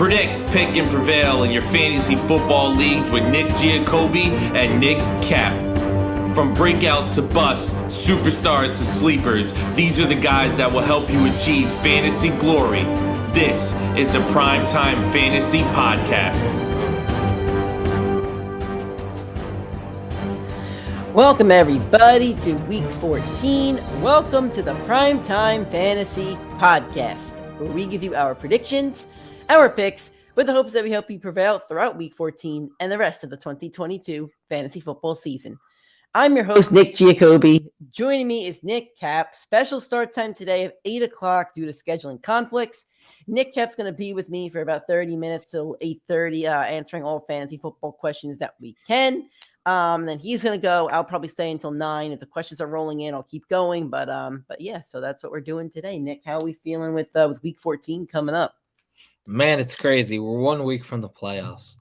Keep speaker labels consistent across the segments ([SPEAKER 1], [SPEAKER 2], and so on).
[SPEAKER 1] Predict, pick, and prevail in your fantasy football leagues with Nick Giacobbe and Nick Cap. From breakouts to busts, superstars to sleepers, these are the guys that will help you achieve fantasy glory. This is the PrimeTime Fantasy Podcast.
[SPEAKER 2] Welcome everybody to week 14. Welcome to the PrimeTime Fantasy Podcast, where we give you our predictions, our picks, with the hopes that we help you prevail throughout week 14 and the rest of the 2022 fantasy football season. I'm your host, Nick Giacobbe. Joining me is Nick Cap. Special start time today of 8 o'clock due to scheduling conflicts. Nick Cap's going to be with me for about 30 minutes till 8:30, answering all fantasy football questions that we can. Then he's going to go. I'll probably stay until 9. If the questions are rolling in, I'll keep going. But yeah, so that's what we're doing today. Nick, how are we feeling with week 14 coming up?
[SPEAKER 3] Man, it's crazy. We're 1 week from the playoffs.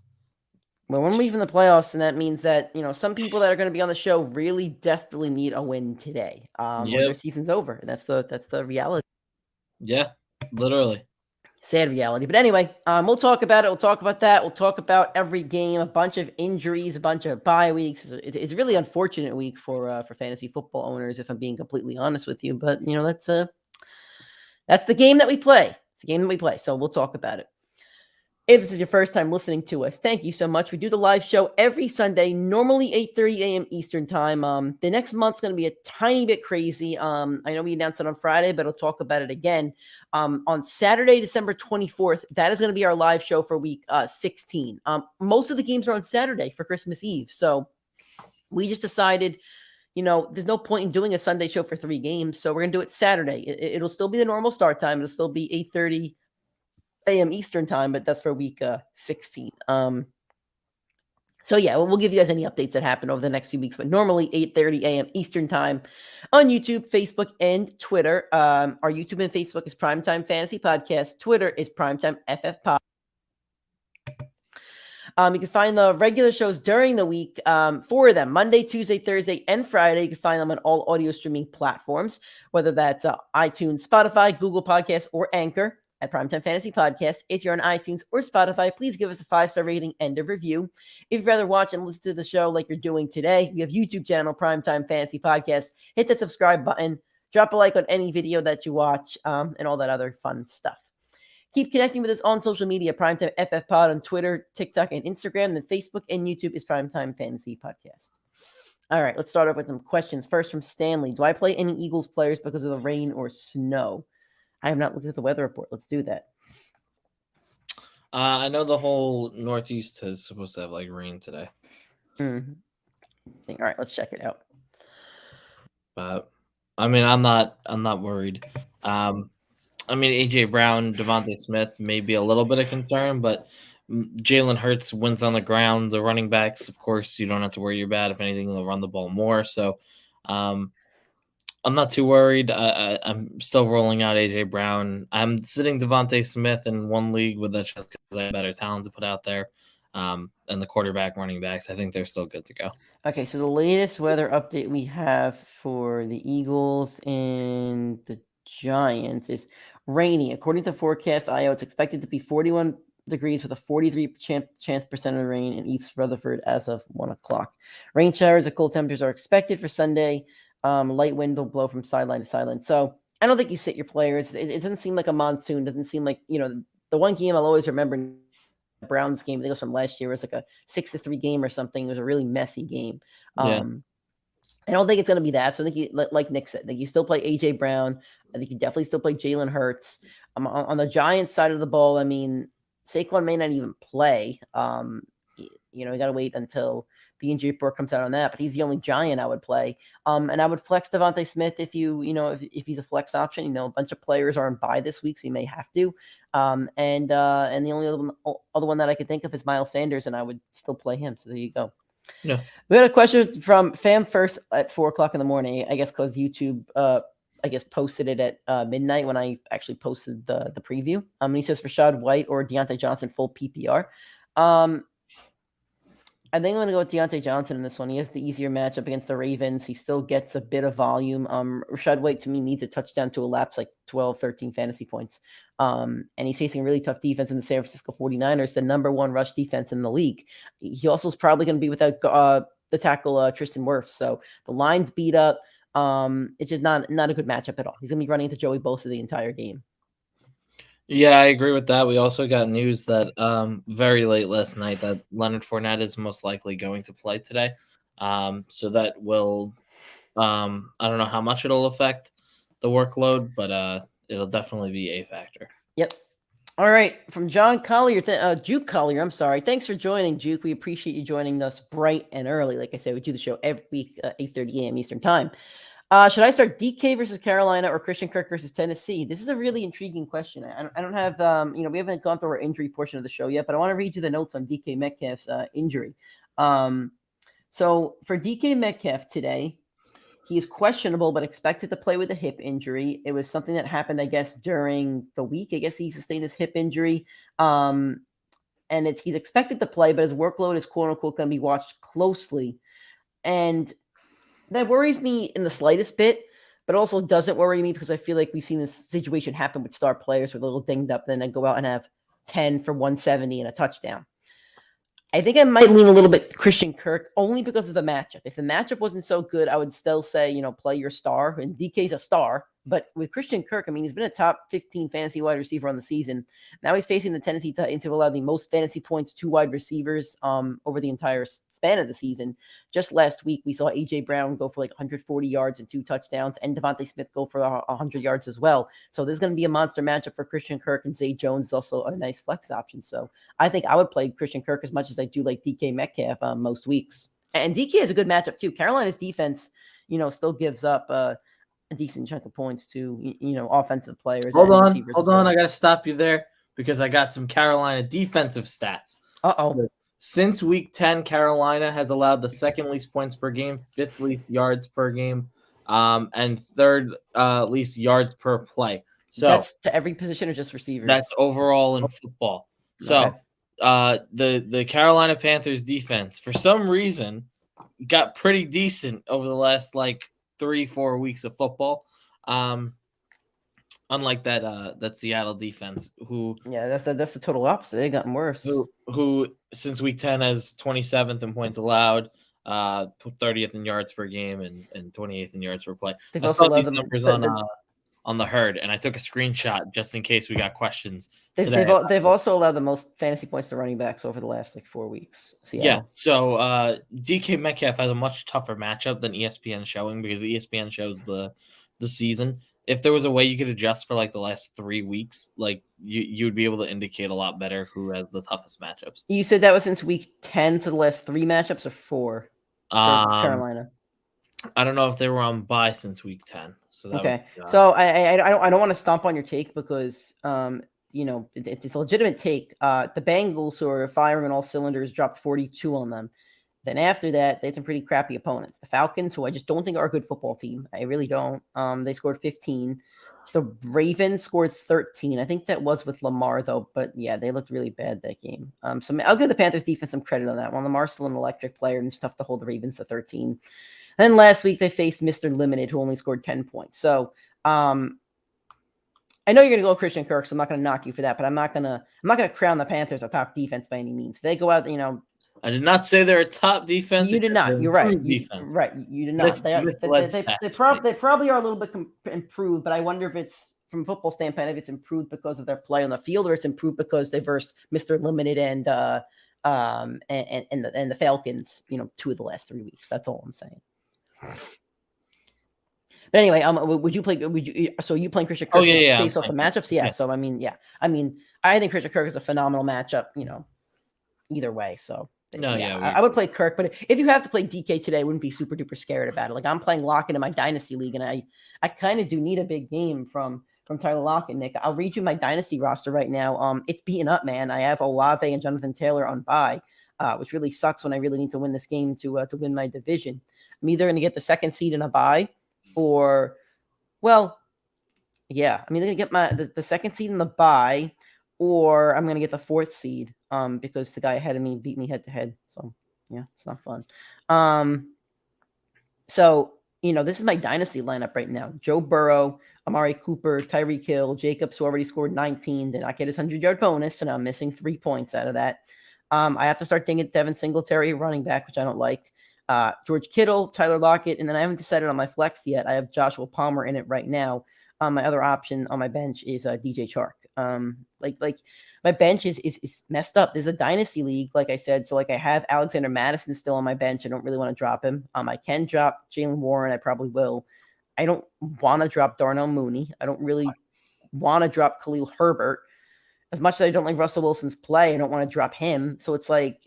[SPEAKER 2] Well, we're leaving the playoffs, and that means that, some people that are going to be on the show really desperately need a win today. Or their season's over. And that's the reality. Yeah,
[SPEAKER 3] literally.
[SPEAKER 2] Sad reality. But anyway, we'll talk about it. We'll talk about that. We'll talk about every game, a bunch of injuries, a bunch of bye weeks. It's a really unfortunate week for fantasy football owners, if I'm being completely honest with you. But, that's the game that we play. It's the game that we play. So we'll talk about it. If this is your first time listening to us, thank you so much. We do the live show every Sunday, normally 8:30 a.m. Eastern time. The next month's going to be a tiny bit crazy. I know we announced it on Friday, but I'll talk about it again. On Saturday, December 24th, that is going to be our live show for week 16. Most of the games are on Saturday for Christmas Eve. So we just decided, there's no point in doing a Sunday show for 3 games. So we're going to do it Saturday. It'll still be the normal start time. It'll still be 8:30 a.m. Eastern time, but that's for week 16. So yeah, we'll give you guys any updates that happen over the next few weeks, but normally 8:30 a.m. Eastern time on YouTube, Facebook, and Twitter. Our YouTube and Facebook is PrimeTime Fantasy Podcast. Twitter is PrimeTimeFFPod. You can find the regular shows during the week, 4 of them, Monday, Tuesday, Thursday, and Friday. You can find them on all audio streaming platforms, whether that's iTunes, Spotify, Google Podcasts, or Anchor at PrimeTime Fantasy Podcast. If you're on iTunes or Spotify, please give us a 5-star rating and a review. If you'd rather watch and listen to the show like you're doing today, we have YouTube channel, PrimeTime Fantasy Podcast. Hit the subscribe button, drop a like on any video that you watch, and all that other fun stuff. Keep connecting with us on social media, PrimeTimeFFPod on Twitter, TikTok, and Instagram. Then Facebook and YouTube is PrimeTime Fantasy Podcast. All right, let's start off with some questions. First from Stanley. Do I play any Eagles players because of the rain or snow? I have not looked at the weather report. Let's do that.
[SPEAKER 3] I know the whole Northeast is supposed to have rain today.
[SPEAKER 2] Mm-hmm. All right, let's check it out.
[SPEAKER 3] But I'm not worried. AJ Brown, Devontae Smith may be a little bit of concern, but Jalen Hurts wins on the ground. The running backs, of course, you don't have to worry about. If anything, they'll run the ball more. So, I'm not too worried. I'm still rolling out A.J. Brown. I'm sitting Devontae Smith in one league with that just because I have better talent to put out there. And the quarterback, running backs, I think they're still good to go.
[SPEAKER 2] Okay, so the latest weather update we have for the Eagles and the Giants is rainy. According to Forecast.io, it's expected to be 41 degrees with a 43% chance percent of rain in East Rutherford as of 1 o'clock. Rain showers at cold temperatures are expected for Sunday. Light wind will blow from sideline to sideline. So I don't think you sit your players. It doesn't seem like a monsoon. Doesn't seem like, the one game I'll always remember, the Browns game, I think it was from last year, it was like a 6-3 game or something. It was a really messy game. I don't think it's going to be that. So I think like Nick said, you still play A.J. Brown. I think you definitely still play Jalen Hurts. On the Giants side of the ball, Saquon may not even play. You got to wait until the injury report comes out on that, but he's the only Giant I would play. And I would flex Devontae Smith if he's a flex option. A bunch of players are on bye this week, so you may have to. And the only other one that I could think of is Miles Sanders, and I would still play him. So there you go.
[SPEAKER 3] Yeah.
[SPEAKER 2] We had a question from Fam First at 4 o'clock in the morning, I guess, because YouTube, posted it at midnight when I actually posted the preview. He says Rashad White or Deontay Johnson full PPR. I think I'm going to go with Deontay Johnson in this one. He has the easier matchup against the Ravens. He still gets a bit of volume. Rashad White, to me, needs a touchdown to elapse like 12, 13 fantasy points. And he's facing a really tough defense in the San Francisco 49ers, the number one rush defense in the league. He also is probably going to be without the tackle Tristan Wirfs. So the line's beat up. It's just not a good matchup at all. He's going to be running into Joey Bosa the entire game.
[SPEAKER 3] Yeah, I agree with that. We also got news that very late last night that Leonard Fournette is most likely going to play today. So that will, I don't know how much it'll affect the workload, but it'll definitely be a factor.
[SPEAKER 2] Yep. All right. From John Collier, Juke Collier, I'm sorry. Thanks for joining, Juke. We appreciate you joining us bright and early. Like I said, we do the show every week, 8:30 a.m. Eastern time. Should I start DK versus Carolina or Christian Kirk versus Tennessee? This is a really intriguing question. I don't have, we haven't gone through our injury portion of the show yet, but I want to read you the notes on DK Metcalf's injury. So for DK Metcalf today, he is questionable, but expected to play with a hip injury. It was something that happened, I guess, during the week. I guess he sustained his hip injury. And he's expected to play, but his workload is quote unquote going to be watched closely. And that worries me in the slightest bit, but also doesn't worry me because I feel like we've seen this situation happen with star players who are a little dinged up, and then they go out and have 10 for 170 and a touchdown. I think I might lean a little bit Christian Kirk only because of the matchup. If the matchup wasn't so good, I would still say, play your star. And DK's a star. But with Christian Kirk, I mean, he's been a top 15 fantasy wide receiver on the season. Now he's facing the Tennessee Titans, who allow the most fantasy points to wide receivers over the entire span of the season. Just last week, we saw A.J. Brown go for like 140 yards and 2 touchdowns, and Devontae Smith go for 100 yards as well. So this is going to be a monster matchup for Christian Kirk, and Zay Jones is also a nice flex option. So I think I would play Christian Kirk as much as I do like DK Metcalf most weeks. And DK is a good matchup too. Carolina's defense, still gives up a decent chunk of points to, offensive players.
[SPEAKER 3] Hold on. I got to stop you there because I got some Carolina defensive stats.
[SPEAKER 2] Uh-oh.
[SPEAKER 3] Since week 10, Carolina has allowed the second least points per game, fifth least yards per game, and third least yards per play. So
[SPEAKER 2] that's to every position or just receivers?
[SPEAKER 3] That's overall in football. So the Carolina Panthers defense, for some reason, got pretty decent over the last 3-4 weeks of football. Unlike that Seattle defense,
[SPEAKER 2] that's the total opposite. They've gotten worse.
[SPEAKER 3] Who since week 10 has 27th in points allowed, 30th in yards per game, and 28th in yards per play.
[SPEAKER 2] They've
[SPEAKER 3] I
[SPEAKER 2] also
[SPEAKER 3] saw these numbers on the herd, and I took a screenshot just in case we got questions.
[SPEAKER 2] They've also allowed the most fantasy points to running backs over the last 4 weeks. Seattle.
[SPEAKER 3] Yeah, so DK Metcalf has a much tougher matchup than ESPN showing because ESPN shows the season. If there was a way you could adjust for the last 3 weeks, you would be able to indicate a lot better who has the toughest matchups.
[SPEAKER 2] You said that was since week 10 to the last 3 matchups or 4 for Carolina.
[SPEAKER 3] I don't know if they were on bye since week 10. So
[SPEAKER 2] okay. So I don't want to stomp on your take because it's a legitimate take. The Bengals, who are firing on all cylinders, dropped 42 on them. Then after that, they had some pretty crappy opponents. The Falcons, who I just don't think are a good football team. I really don't. They scored 15. The Ravens scored 13. I think that was with Lamar, though. But, yeah, they looked really bad that game. So I'll give the Panthers defense some credit on that one. Lamar's still an electric player, and it's tough to hold the Ravens to 13. Then last week, they faced Mr. Limited, who only scored 10 points. So I know you're going to go Christian Kirk, so I'm not going to knock you for that. But I'm not going to crown the Panthers a top defense by any means. If they go out,
[SPEAKER 3] I did not say they're a top defense.
[SPEAKER 2] You did not. You're right.
[SPEAKER 3] Defense.
[SPEAKER 2] You did not. They probably are a little bit improved, but I wonder if it's from a football standpoint, if it's improved because of their play on the field, or it's improved because they versed Mr. Limited and the Falcons. 2 of the last 3 weeks. That's all I'm saying. But anyway, would you play? So you playing Christian Kirk based off the matchups? Yeah. So I think Christian Kirk is a phenomenal matchup. Either way. So. I would play Kirk, but if you have to play DK today, I wouldn't be super duper scared about it. I'm playing Lockett in my dynasty league, and I kind of do need a big game from Tyler Lockett, Nick. I'll read you my dynasty roster right now. It's beaten up, man. I have Olave and Jonathan Taylor on bye, which really sucks when I really need to win this game to win my division. I'm either going to get the second seed in a bye, or I'm either going to get the second seed in the bye, or I'm going to get the 4th seed because the guy ahead of me beat me head to head. So Yeah, it's not fun. So, this is my dynasty lineup right now. Joe Burrow, Amari Cooper, Tyreek Hill, Jacobs, who already scored 19, did not get his 100-yard bonus, so now I'm missing 3 points out of that. I have to start thinking Devin Singletary, running back, which I don't like. George Kittle, Tyler Lockett, and then I haven't decided on my flex yet. I have Joshua Palmer in it right now. My other option on my bench is DJ Chark. My bench is messed up. There's a dynasty league, like I said. So I have Alexander Madison still on my bench. I don't really want to drop him. I can drop Jalen Warren. I probably will. I don't want to drop Darnell Mooney. I don't really want to drop Khalil Herbert. As much as I don't like Russell Wilson's play, I don't want to drop him. So it's like,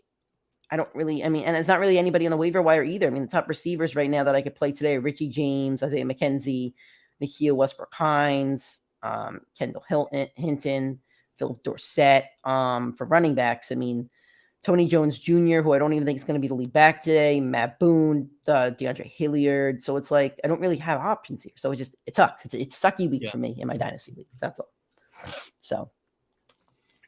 [SPEAKER 2] I don't really, and it's not really anybody on the waiver wire either. The top receivers right now that I could play today are Richie James, Isaiah McKenzie, Nikhil Westbrook-Hines, Kendall Hinton, Phil Dorsett. For running backs, Tony Jones Jr., who I don't even think is going to be the lead back today, Matt Boone, DeAndre Hilliard. So it's like, I don't really have options here. So it sucks. It's a sucky week for me in my dynasty league. That's all. So,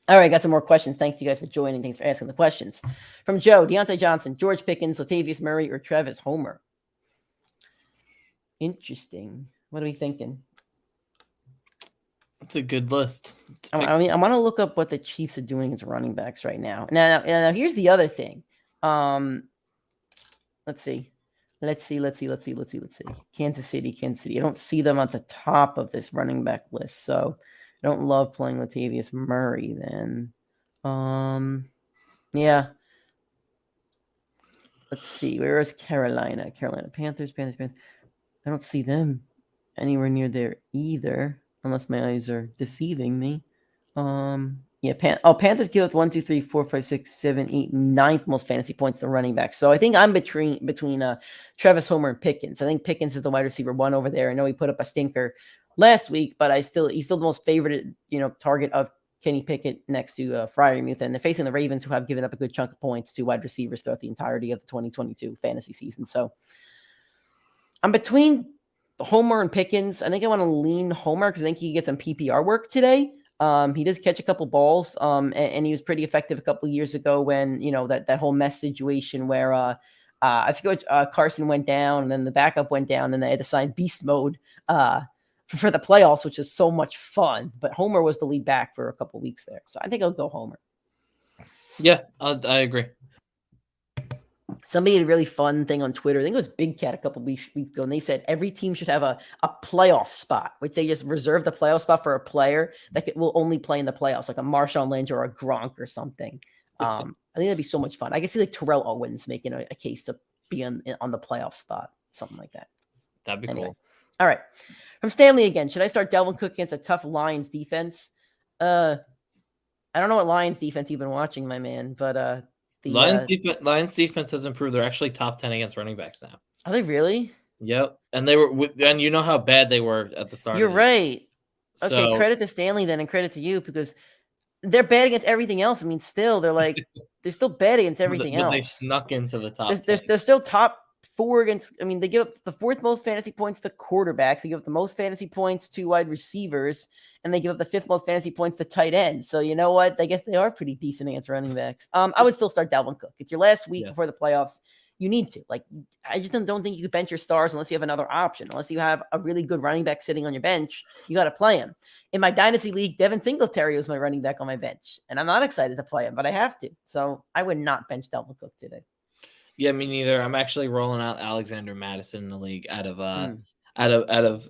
[SPEAKER 2] all right, got some more questions. Thanks to you guys for joining. Thanks for asking the questions. From Joe, Deontay Johnson, George Pickens, Latavius Murray, or Travis Homer? Interesting. What are we thinking?
[SPEAKER 3] It's a good list.
[SPEAKER 2] I want to look up what the Chiefs are doing as running backs right now. Now, here's the other thing. Let's see. Kansas City. I don't see them at the top of this running back list, so I don't love playing Latavius Murray then. Yeah. Let's see. Where is Carolina? Panthers. I don't see them anywhere near there either, unless my eyes are deceiving me. Panthers give up 1, 2, 3, 4, 5, 6, 7, 8, 9th most fantasy points to running back. So I think I'm between Travis Homer and Pickens. I think Pickens is the wide receiver 1 over there. I know he put up a stinker last week, but he's still the most favorite, target of Kenny Pickett next to Freiermuth, and they're facing the Ravens, who have given up a good chunk of points to wide receivers throughout the entirety of the 2022 fantasy season. So I'm between Homer and Pickens. I think I want to lean Homer because I think he gets some PPR work today. He does catch a couple balls, and he was pretty effective a couple years ago when, that whole mess situation where I forget which Carson went down and then the backup went down and they had to sign beast mode for the playoffs, which is so much fun. But Homer was the lead back for a couple weeks there. So I think I'll go Homer.
[SPEAKER 3] Yeah, I agree.
[SPEAKER 2] Somebody had a really fun thing on Twitter. I think it was Big Cat a couple weeks ago, and they said every team should have a playoff spot, which they just reserve the playoff spot for a player that will only play in the playoffs, like a Marshawn Lynch or a Gronk or something. I think that'd be so much fun. I could see like Terrell Owens making a case to be on the playoff spot, something like that.
[SPEAKER 3] That'd be cool.
[SPEAKER 2] All right. From Stanley again. Should I start Dalvin Cook against a tough Lions defense? I don't know what Lions defense you've been watching, my man, but
[SPEAKER 3] Lions defense has improved. They're actually top 10 against running backs now.
[SPEAKER 2] Are they really?
[SPEAKER 3] Yep. And and you know how bad they were at the start.
[SPEAKER 2] You're right. Okay,
[SPEAKER 3] So,
[SPEAKER 2] credit to Stanley then, and credit to you, because they're bad against everything else. Still they're still bad against everything else.
[SPEAKER 3] They snuck into the top.
[SPEAKER 2] They're still top 4 against. They give up the 4th most fantasy points to quarterbacks. They give up the most fantasy points to wide receivers, and they give up the 5th most fantasy points to tight ends. So you know what? I guess they are pretty decent against running backs. I would still start Dalvin Cook. It's your last week before the playoffs. You need to. I just don't think you could bench your stars unless you have another option. Unless you have a really good running back sitting on your bench, you got to play him. In my dynasty league, Devin Singletary was my running back on my bench, and I'm not excited to play him, but I have to. So I would not bench Dalvin Cook today.
[SPEAKER 3] Yeah, me neither. I'm actually rolling out Alexander Madison in the league out of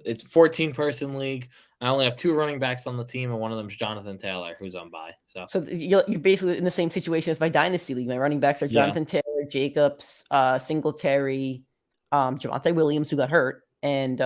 [SPEAKER 3] it's 14-person league. I only have 2 running backs on the team, and one of them is Jonathan Taylor, who's on bye. So
[SPEAKER 2] you're basically in the same situation as my dynasty league. My running backs are Jonathan Taylor, Jacobs, Singletary, Javonte Williams, who got hurt, and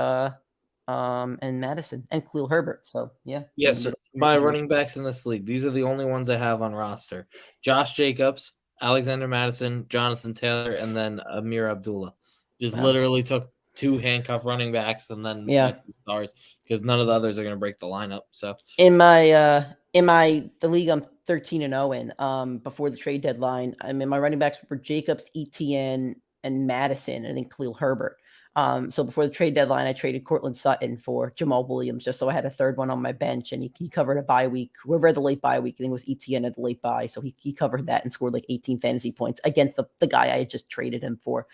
[SPEAKER 2] Madison and Khalil Herbert. So yeah.
[SPEAKER 3] Yes, my running backs in this league. These are the only ones I have on roster: Josh Jacobs, Alexander Madison, Jonathan Taylor, and then Amir Abdullah. Literally took 2 handcuff running backs and then 2 stars, because none of the others are going to break the lineup. So
[SPEAKER 2] in the league I'm 13-0 in, before the trade deadline, my running backs were Jacobs, ETN, and Madison, and I think Khalil Herbert. So before the trade deadline, I traded Cortland Sutton for Jamal Williams just so I had a third one on my bench, and he covered a bye week. Whoever had the late bye week, I think it was ETN at the late bye, so he covered that and scored like 18 fantasy points against the guy I had just traded him for,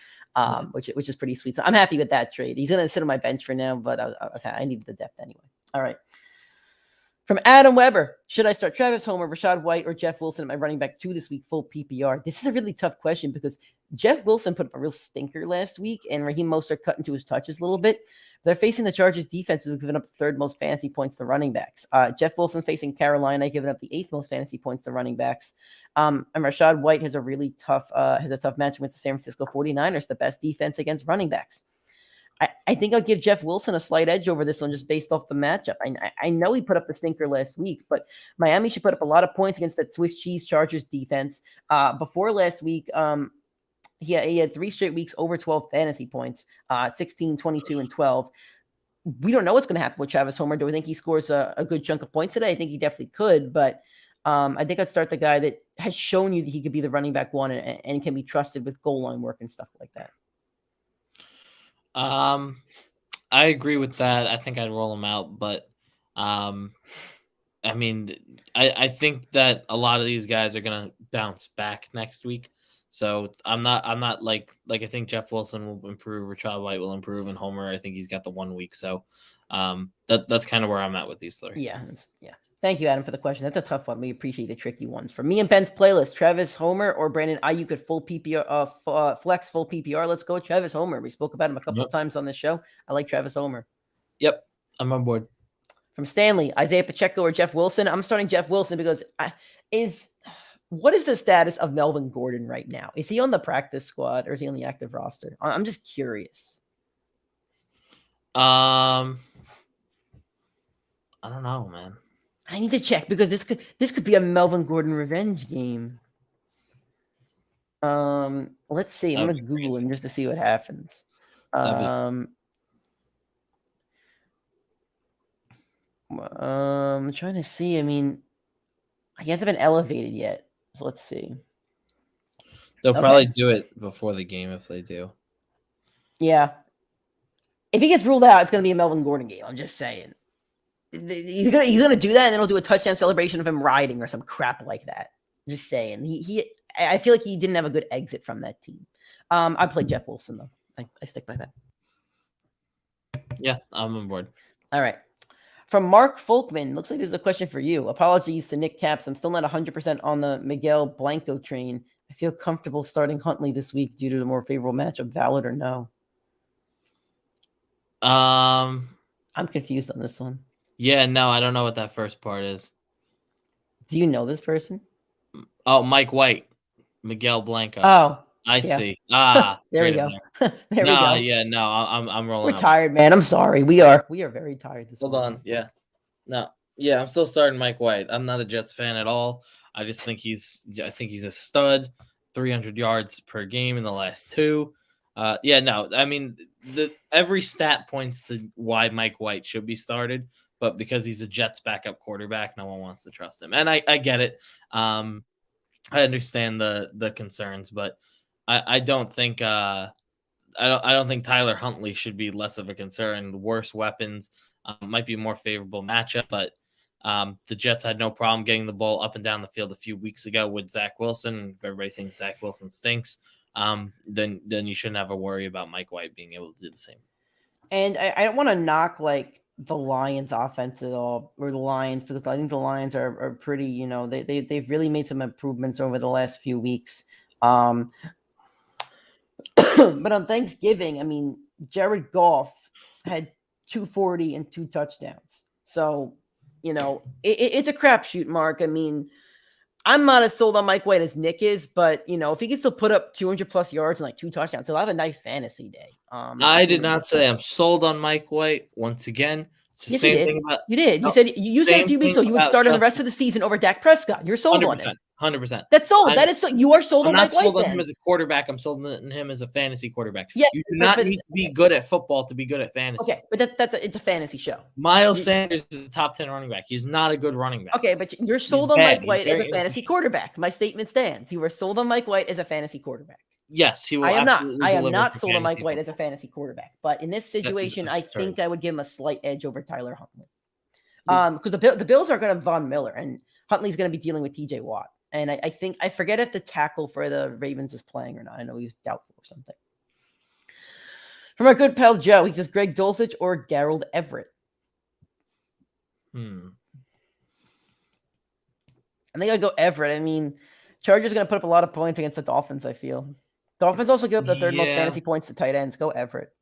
[SPEAKER 2] which is pretty sweet. So I'm happy with that trade. He's going to sit on my bench for now, but I needed the depth anyway. All right. From Adam Weber, should I start Travis Homer, Rashad White, or Jeff Wilson at my running back 2 this week, full PPR? This is a really tough question because Jeff Wilson put up a real stinker last week, and Raheem Mostert cut into his touches a little bit. They're facing the Chargers defense, who've given up the 3rd most fantasy points to running backs. Jeff Wilson's facing Carolina, giving up the 8th most fantasy points to running backs. And Rashad White has a really tough matchup against the San Francisco 49ers, the best defense against running backs. I think I'll give Jeff Wilson a slight edge over this one just based off the matchup. I know he put up the stinker last week, but Miami should put up a lot of points against that Swiss cheese Chargers defense. Before last week, he had 3 straight weeks over 12 fantasy points, 16, 22, and 12. We don't know what's going to happen with Travis Homer. Do we think he scores a good chunk of points today? I think he definitely could, but I think I'd start the guy that has shown you that he could be the running back 1 and can be trusted with goal line work and stuff like that.
[SPEAKER 3] I agree with that. I think I'd roll him out, but I think that a lot of these guys are gonna bounce back next week. So I'm not like I think Jeff Wilson will improve, Rashad White will improve, and Homer, I think he's got the 1 week. So that's kind of where I'm at with these 3.
[SPEAKER 2] Yeah. Thank you, Adam, for the question. That's a tough one. We appreciate the tricky ones. For me and Ben's playlist, Travis Homer or Brandon Ayuk at full PPR, flex full PPR. Let's go with Travis Homer. We spoke about him a couple of times on this show. I like Travis Homer.
[SPEAKER 3] Yep, I'm on board.
[SPEAKER 2] From Stanley, Isaiah Pacheco or Jeff Wilson. I'm starting Jeff Wilson because what is the status of Melvin Gordon right now? Is he on the practice squad or is he on the active roster? I'm just curious.
[SPEAKER 3] I don't know, man.
[SPEAKER 2] I need to check because this could be a Melvin Gordon revenge game. Let's see. I'm gonna Google him just to see what happens. I'm trying to see. I mean, he hasn't been elevated yet, so let's see.
[SPEAKER 3] They'll probably do it before the game if they do.
[SPEAKER 2] Yeah. If he gets ruled out, it's gonna be a Melvin Gordon game. I'm just saying. He's gonna do that, and then he'll do a touchdown celebration of him riding or some crap like that. Just saying. I feel like he didn't have a good exit from that team. I play Jeff Wilson though. I stick by that.
[SPEAKER 3] Yeah, I'm on board.
[SPEAKER 2] All right. From Mark Folkman, looks like there's a question for you. Apologies to Nick Caps. I'm still not 100% on the Miguel Blanco train. I feel comfortable starting Huntley this week due to the more favorable matchup. Valid or no? I'm confused on this one.
[SPEAKER 3] Yeah, no, I don't know what that first part is.
[SPEAKER 2] Do you know this person?
[SPEAKER 3] Oh, Mike White, Miguel Blanco.
[SPEAKER 2] Oh,
[SPEAKER 3] I see. There
[SPEAKER 2] we go. There we go.
[SPEAKER 3] Yeah, no, I'm rolling.
[SPEAKER 2] We're tired, man. I'm sorry. We are very tired this
[SPEAKER 3] Hold
[SPEAKER 2] morning.
[SPEAKER 3] on. Yeah. No. Yeah, I'm still starting Mike White. I'm not a Jets fan at all. I just think he's a stud. 300 yards per game in the last 2. Every stat points to why Mike White should be started, but because he's a Jets backup quarterback, no one wants to trust him. And I get it. I understand the concerns, but I don't think I don't think Tyler Huntley should be less of a concern. Worse weapons, might be a more favorable matchup, but the Jets had no problem getting the ball up and down the field a few weeks ago with Zach Wilson. If everybody thinks Zach Wilson stinks, then you shouldn't have a worry about Mike White being able to do the same.
[SPEAKER 2] And I don't want to knock like the Lions offense at all, or the Lions, because I think the Lions are pretty, they've really made some improvements over the last few weeks. But on Thanksgiving, I mean, Jared Goff had 240 and 2 touchdowns. So, it's a crapshoot, Mark. I mean, I'm not as sold on Mike White as Nick is, but, if he can still put up 200 plus yards and like 2 touchdowns, he'll have a nice fantasy day.
[SPEAKER 3] I did not say I'm sold on Mike White. Once again, it's the same thing about
[SPEAKER 2] you did. You said a few weeks ago you would start on the rest of the season over Dak Prescott. You're sold on it.
[SPEAKER 3] 100%.
[SPEAKER 2] That's sold. That is so. You are sold on Mike White.
[SPEAKER 3] I'm not sold on him as a quarterback. I'm sold on him as a fantasy quarterback.
[SPEAKER 2] Yeah,
[SPEAKER 3] you do not need to be good at football to be good at fantasy.
[SPEAKER 2] Okay, but it's a fantasy show.
[SPEAKER 3] Miles Sanders is a top 10 running back. He's not a good running back.
[SPEAKER 2] Okay, but you're sold on Mike White as a fantasy quarterback. My statement stands. You were sold on Mike White as a fantasy quarterback.
[SPEAKER 3] Yes, he will.
[SPEAKER 2] I am not.
[SPEAKER 3] Absolutely
[SPEAKER 2] I am
[SPEAKER 3] deliver
[SPEAKER 2] not
[SPEAKER 3] for
[SPEAKER 2] sold on Mike
[SPEAKER 3] fantasy
[SPEAKER 2] White as a
[SPEAKER 3] football.
[SPEAKER 2] fantasy quarterback. But in this situation, I
[SPEAKER 3] absurd.
[SPEAKER 2] think I would give him a slight edge over Tyler Huntley. Because the Bills are going to Von Miller, and Huntley's going to be dealing with TJ Watt. And I think I forget if the tackle for the Ravens is playing or not. I know he was doubtful or something. From our good pal Joe, he says Greg Dulcich or Gerald Everett. I think I'd go Everett. I mean, Chargers are going to put up a lot of points against the Dolphins, I feel. Dolphins also give up the third most fantasy points to tight ends. Go Everett.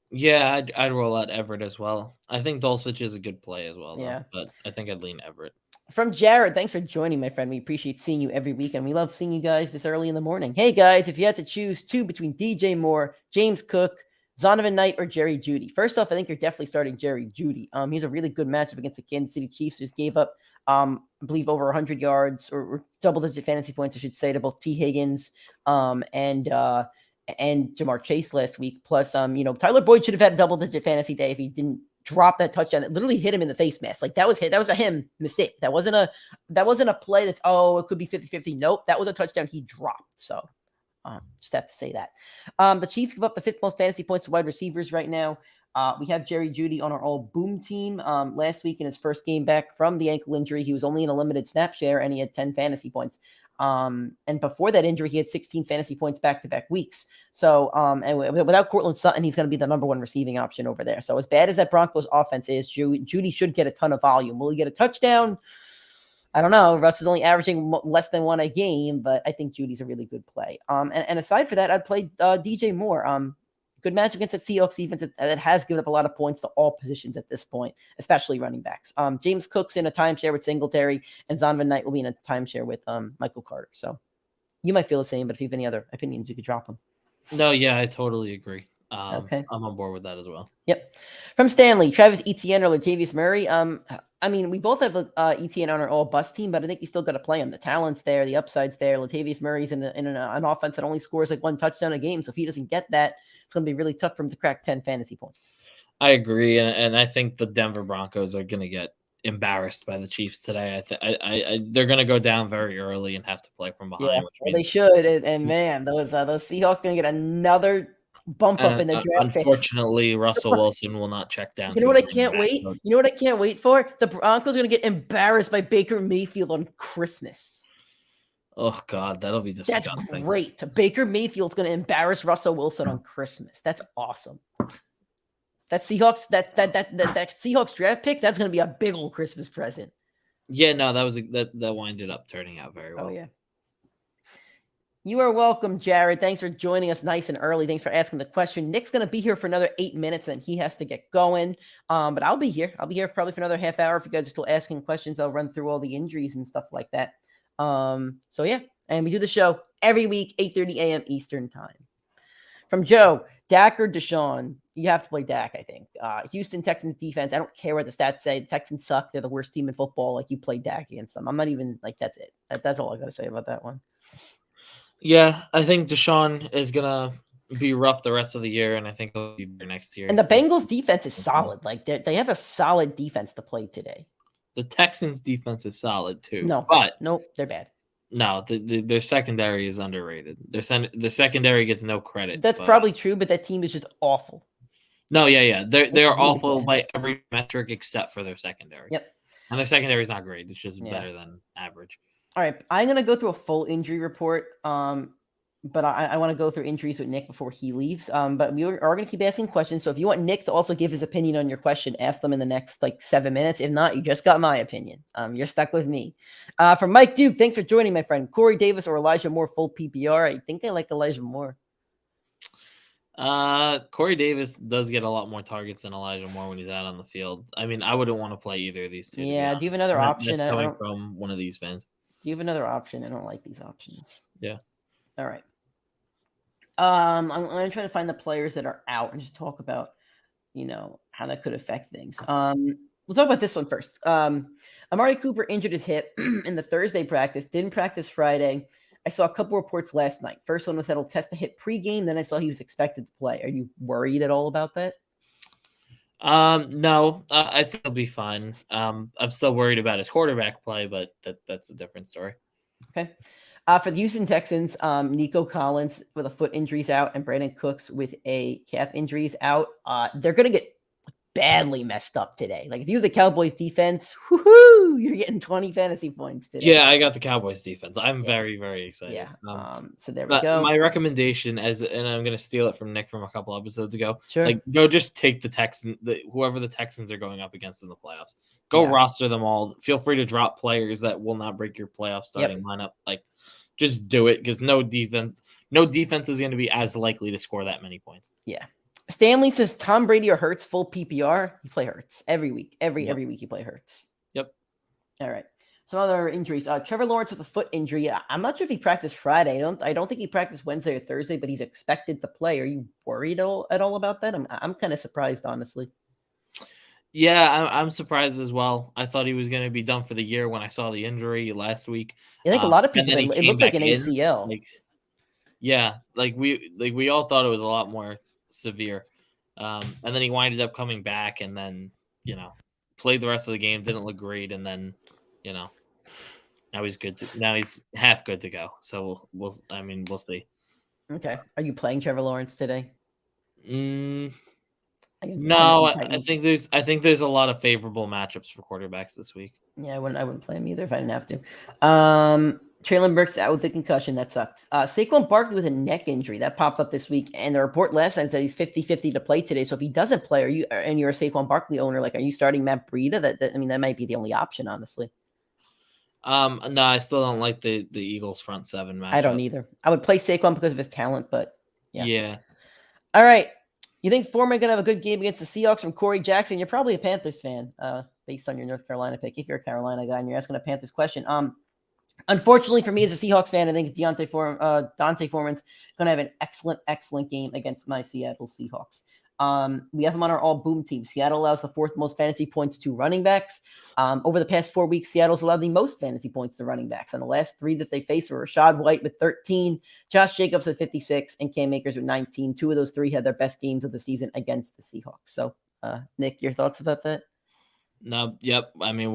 [SPEAKER 3] Yeah, I'd roll out Everett as well. I think Dulcich is a good play as well, though.
[SPEAKER 2] Yeah.
[SPEAKER 3] But I think I'd lean Everett.
[SPEAKER 2] From Jared, thanks for joining, my friend. We appreciate seeing you every week, and we love seeing you guys this early in the morning. Hey, guys, if you had to choose two between DJ Moore, James Cook, Zonovan Knight, or Jerry Jeudy. First off, I think you're definitely starting Jerry Jeudy. He's a really good matchup against the Kansas City Chiefs, who's gave up, I believe, over 100 yards or double-digit fantasy points, I should say, to both T. Higgins and Jamar Chase last week. Plus, Tyler Boyd should have had a double-digit fantasy day if he didn't drop that touchdown that literally hit him in the face mask. Like that was a him mistake. That wasn't a play that's it could be 50-50. Nope, that was a touchdown he dropped. So just have to say that. The Chiefs give up the 5th most fantasy points to wide receivers right now. We have Jerry Jeudy on our all boom team. Last week in his first game back from the ankle injury, he was only in a limited snap share and he had 10 fantasy points. And before that injury, he had 16 fantasy points back-to-back weeks. So, and without Cortland Sutton, he's going to be the number one receiving option over there. So as bad as that Broncos offense is, Jeudy should get a ton of volume. Will he get a touchdown? I don't know. Russ is only averaging less than one a game, but I think Judy's a really good play. And aside for that, I'd play DJ Moore. Good match against the Seahawks defense that has given up a lot of points to all positions at this point, especially running backs. James Cook's in a timeshare with Singletary, and Zonovan Knight will be in a timeshare with Michael Carter. So you might feel the same, but if you have any other opinions, you could drop them.
[SPEAKER 3] No, yeah, I totally agree.
[SPEAKER 2] Okay.
[SPEAKER 3] I'm on board with that as well.
[SPEAKER 2] Yep. From Stanley, Travis Etienne or Latavius Murray. I mean, we both have Etienne on our all bust team, but I think you still got to play him. The talent's there, the upside's there. Latavius Murray's in an offense that only scores like one touchdown a game. So if he doesn't get that, it's going to be really tough for him to crack 10 fantasy points.
[SPEAKER 3] I agree, and I think the Denver Broncos are going to get embarrassed by the Chiefs today. They're going to go down very early and have to play from behind.
[SPEAKER 2] Yeah, well, they should. And man, those Seahawks going to get another bump up in the draft.
[SPEAKER 3] Unfortunately, Russell Wilson will not check down.
[SPEAKER 2] You know what I can't wait? You know what I can't wait for? The Broncos are going to get embarrassed by Baker Mayfield on Christmas.
[SPEAKER 3] Oh God, that'll be disgusting.
[SPEAKER 2] That's great. Baker Mayfield's going to embarrass Russell Wilson on Christmas. That's awesome. That Seahawks that Seahawks draft pick, that's going to be a big old Christmas present.
[SPEAKER 3] Yeah, no, that winded up turning out very well.
[SPEAKER 2] Oh yeah. You are welcome, Jared. Thanks for joining us nice and early. Thanks for asking the question. Nick's going to be here for another 8 minutes, and then he has to get going. But I'll be here. I'll be here probably for another half hour. If you guys are still asking questions, I'll run through all the injuries and stuff like that. So yeah, and we do the show every week, 8:30 a.m. Eastern time. From Joe, Dak or Deshaun? You have to play Dak, I think. Houston Texans defense, I don't care what the stats say. The Texans suck. They're the worst team in football. Like, you play Dak against them. I'm not even, like, that's it. That's all I got to say about that one.
[SPEAKER 3] Yeah, I think Deshaun is going to be rough the rest of the year, and I think he'll be better next year.
[SPEAKER 2] And the Bengals defense is solid. Like, they have a solid defense to play today.
[SPEAKER 3] The Texans defense is solid, too.
[SPEAKER 2] Nope, they're bad.
[SPEAKER 3] No, their secondary is underrated. The secondary gets no credit.
[SPEAKER 2] That's probably true, but that team is just awful.
[SPEAKER 3] No, yeah. They're awful by every metric except for their secondary.
[SPEAKER 2] Yep.
[SPEAKER 3] And their secondary is not great. It's just better than average.
[SPEAKER 2] All right. I'm going to go through a full injury report. But I want to go through injuries with Nick before he leaves. But we are going to keep asking questions. So if you want Nick to also give his opinion on your question, ask them in the next 7 minutes. If not, you just got my opinion. You're stuck with me. From Mike Duke, thanks for joining, my friend. Corey Davis or Elijah Moore, full PPR. I think I like Elijah Moore.
[SPEAKER 3] Corey Davis does get a lot more targets than Elijah Moore when he's out on the field. I mean, I wouldn't want to play either of these two.
[SPEAKER 2] Yeah. Do you have another option?
[SPEAKER 3] That's coming from one of these fans.
[SPEAKER 2] Do you have another option? I don't like these options.
[SPEAKER 3] Yeah.
[SPEAKER 2] All right. I'm going to try to find the players that are out and just talk about, how that could affect things. We'll talk about this one first. Amari Cooper injured his hip in the Thursday practice, didn't practice Friday. I saw a couple reports last night. First one was that he'll test the hip pregame. Then I saw he was expected to play. Are you worried at all about that?
[SPEAKER 3] No, I think he'll be fine. I'm still worried about his quarterback play, but that's a different story.
[SPEAKER 2] Okay. For the Houston Texans, Nico Collins with a foot injury is out, and Brandon Cooks with a calf injury is out. They're going to get badly messed up today. Like if you have the Cowboys defense, whoo, you're getting 20 fantasy points today.
[SPEAKER 3] Yeah, I got the Cowboys defense. I'm very, very excited.
[SPEAKER 2] Yeah. So there we go.
[SPEAKER 3] My recommendation, and I'm going to steal it from Nick from a couple episodes ago.
[SPEAKER 2] Sure.
[SPEAKER 3] Like, go just take the Texans, whoever the Texans are going up against in the playoffs. Go roster them all. Feel free to drop players that will not break your playoff starting lineup. Like, just do it because no defense is going to be as likely to score that many points.
[SPEAKER 2] Yeah. Stanley says Tom Brady or Hurts full PPR. You play Hurts every week. Every week you play Hurts.
[SPEAKER 3] Yep.
[SPEAKER 2] All right. Some other injuries. Trevor Lawrence with a foot injury. I'm not sure if he practiced Friday. I don't think he practiced Wednesday or Thursday, but he's expected to play. Are you worried at all about that? I'm kind of surprised, honestly.
[SPEAKER 3] Yeah, I'm surprised as well. I thought he was going to be done for the year when I saw the injury last week.
[SPEAKER 2] I think a lot of people. It looked like an ACL.
[SPEAKER 3] We all thought it was a lot more severe, and then he winded up coming back, and then played the rest of the game. Didn't look great, and then now he's good. Now he's half good to go. So we'll see.
[SPEAKER 2] Okay, are you playing Trevor Lawrence today?
[SPEAKER 3] No, I think there's a lot of favorable matchups for quarterbacks this week.
[SPEAKER 2] Yeah, I wouldn't play him either if I didn't have to. Traylon Burks out with a concussion. That sucks. Saquon Barkley with a neck injury. That popped up this week. And the report last night said he's 50-50 to play today. So if he doesn't play, you're a Saquon Barkley owner, like, are you starting Matt Breida? That might be the only option, honestly.
[SPEAKER 3] No, I still don't like the Eagles front seven matchup.
[SPEAKER 2] I don't either. I would play Saquon because of his talent, but
[SPEAKER 3] yeah.
[SPEAKER 2] All right. You think Foreman going to have a good game against the Seahawks from Corey Jackson? You're probably a Panthers fan based on your North Carolina pick. If you're a Carolina guy and you're asking a Panthers question. Unfortunately for me as a Seahawks fan, I think Dante Foreman's going to have an excellent game against my Seattle Seahawks. We have him on our all boom team. Seattle allows the fourth most fantasy points to running backs. Over the past 4 weeks, Seattle's allowed the most fantasy points to running backs. And the last 3 that they faced were Rashad White with 13, Josh Jacobs with 56, and Cam Akers with 19. 2 of those 3 had their best games of the season against the Seahawks. So, Nick, your thoughts about that?
[SPEAKER 3] No, yep. I mean,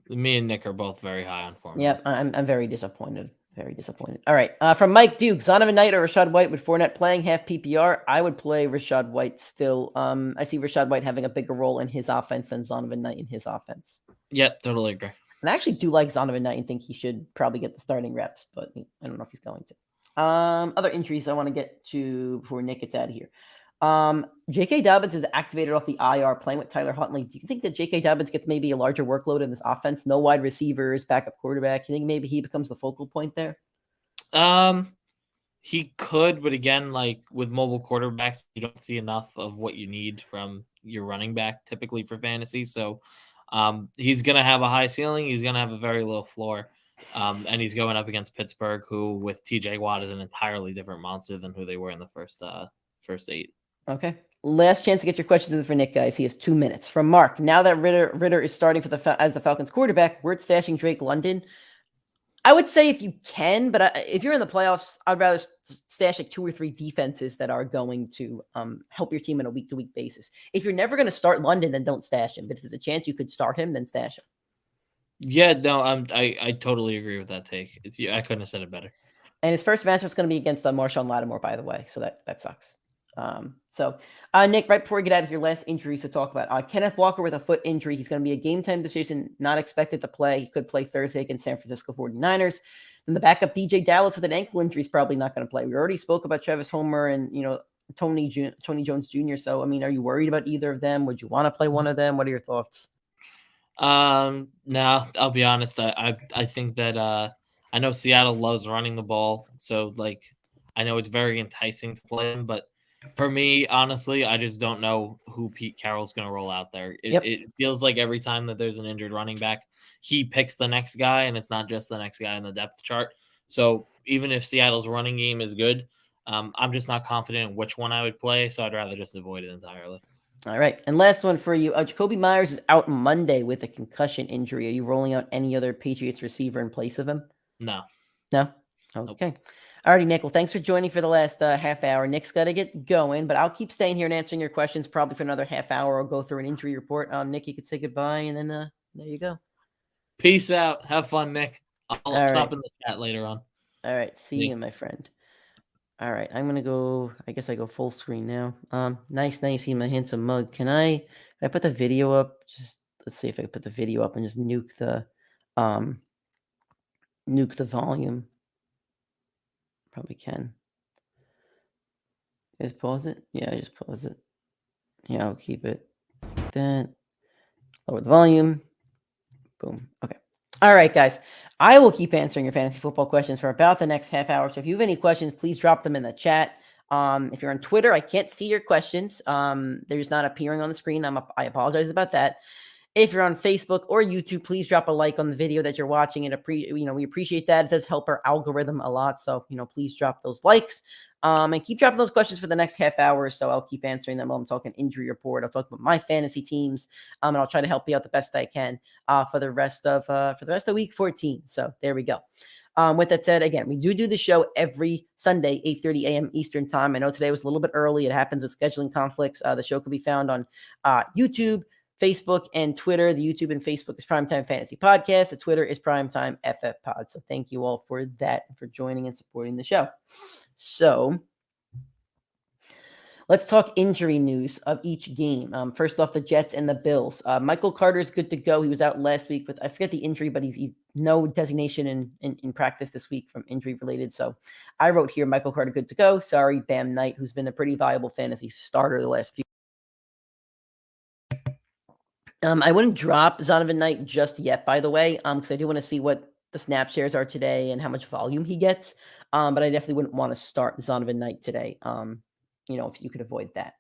[SPEAKER 3] me and Nick are both very high on Foreman.
[SPEAKER 2] Yep, I'm very disappointed. Very disappointed. All right. From Mike Duke, Zonovan Knight or Rashad White with Fournette playing half PPR. I would play Rashad White still. I see Rashad White having a bigger role in his offense than Zonovan Knight in his offense.
[SPEAKER 3] Yeah, totally agree.
[SPEAKER 2] And I actually do like Zonovan Knight and think he should probably get the starting reps, but I don't know if he's going to. Other injuries I want to get to before Nick gets out of here. J.K. Dobbins is activated off the IR playing with Tyler Huntley. Do you think that J.K. Dobbins gets maybe a larger workload in this offense? No wide receivers, backup quarterback. You think maybe he becomes the focal point there?
[SPEAKER 3] He could, but again, like with mobile quarterbacks, you don't see enough of what you need from your running back typically for fantasy. So, he's going to have a high ceiling. He's going to have a very low floor. And he's going up against Pittsburgh, who with TJ Watt is an entirely different monster than who they were in the first 8.
[SPEAKER 2] Okay. Last chance to get your questions in for Nick, guys. He has 2 minutes. From Mark, now that Ritter is starting as the Falcons quarterback, we're stashing Drake London. I would say if you can, but if you're in the playoffs, I'd rather stash like 2 or 3 defenses that are going to help your team on a week-to-week basis. If you're never going to start London, then don't stash him. But if there's a chance you could start him, then stash him.
[SPEAKER 3] Yeah, no, I totally agree with that take. I couldn't have said it better.
[SPEAKER 2] And his first matchup is going to be against Marshawn Lattimore, by the way. So that sucks. Nick, right before we get out of your last injuries to talk about, Kenneth Walker with a foot injury. He's going to be a game-time decision, not expected to play. He could play Thursday against San Francisco 49ers. Then the backup, DJ Dallas, with an ankle injury is probably not going to play. We already spoke about Travis Homer and, Tony Jones Jr. So, are you worried about either of them? Would you want to play one of them? What are your thoughts?
[SPEAKER 3] No, I'll be honest. I think that I know Seattle loves running the ball. So, I know it's very enticing to play him, but for me, honestly, I just don't know who Pete Carroll's going to roll out there. It feels like every time that there's an injured running back, he picks the next guy, and it's not just the next guy in the depth chart. So even if Seattle's running game is good, I'm just not confident in which one I would play, so I'd rather just avoid it entirely.
[SPEAKER 2] All right, and last one for you. Jacoby Myers is out Monday with a concussion injury. Are you rolling out any other Patriots receiver in place of him?
[SPEAKER 3] No?
[SPEAKER 2] Okay. Nope. Alrighty, Nick. Well, thanks for joining for the last half hour. Nick's got to get going, but I'll keep staying here and answering your questions probably for another half hour. I'll go through an injury report. Nick, you could say goodbye, and then there you go.
[SPEAKER 3] Peace out. Have fun, Nick. I'll stop
[SPEAKER 2] right.
[SPEAKER 3] in the chat later on.
[SPEAKER 2] All right. See
[SPEAKER 3] See.
[SPEAKER 2] you, my friend. All right. I'm going to go. I guess I go full screen now. Nice. See my handsome mug. Can I put the video up? Just let's see if I can put the video up and just nuke the volume. Probably can. Just pause it. Yeah, I just pause it. Yeah, I'll keep it like that. Lower the volume. Boom. Okay. All right, guys. I will keep answering your fantasy football questions for about the next half hour. So if you have any questions, please drop them in the chat. If you're on Twitter, I can't see your questions. There's not appearing on the screen. I apologize about that. If you're on Facebook or YouTube, please drop a like on the video that you're watching. And we appreciate that. It does help our algorithm a lot. So, please drop those likes. And keep dropping those questions for the next half hour. So I'll keep answering them while I'm talking injury report. I'll talk about my fantasy teams. And I'll try to help you out the best I can for the rest of week 14. So there we go. With that said, again, we do the show every Sunday, 8:30 a.m. Eastern time. I know today was a little bit early. It happens with scheduling conflicts. The show can be found on YouTube, Facebook, and Twitter. The YouTube and Facebook is PrimeTime Fantasy Podcast. The Twitter is PrimeTimeFFPod. So thank you all for that, for joining and supporting the show. So let's talk injury news of each game. First off, the Jets and the Bills. Michael Carter is good to go. He was out last week with, I forget the injury, but he's no designation in practice this week from injury related. So I wrote here, Michael Carter good to go. Sorry, Bam Knight, who's been a pretty valuable fantasy starter the last few. I wouldn't drop Zonovan Knight just yet, by the way, because I do want to see what the snap shares are today and how much volume he gets. But I definitely wouldn't want to start Zonovan Knight today, if you could avoid that.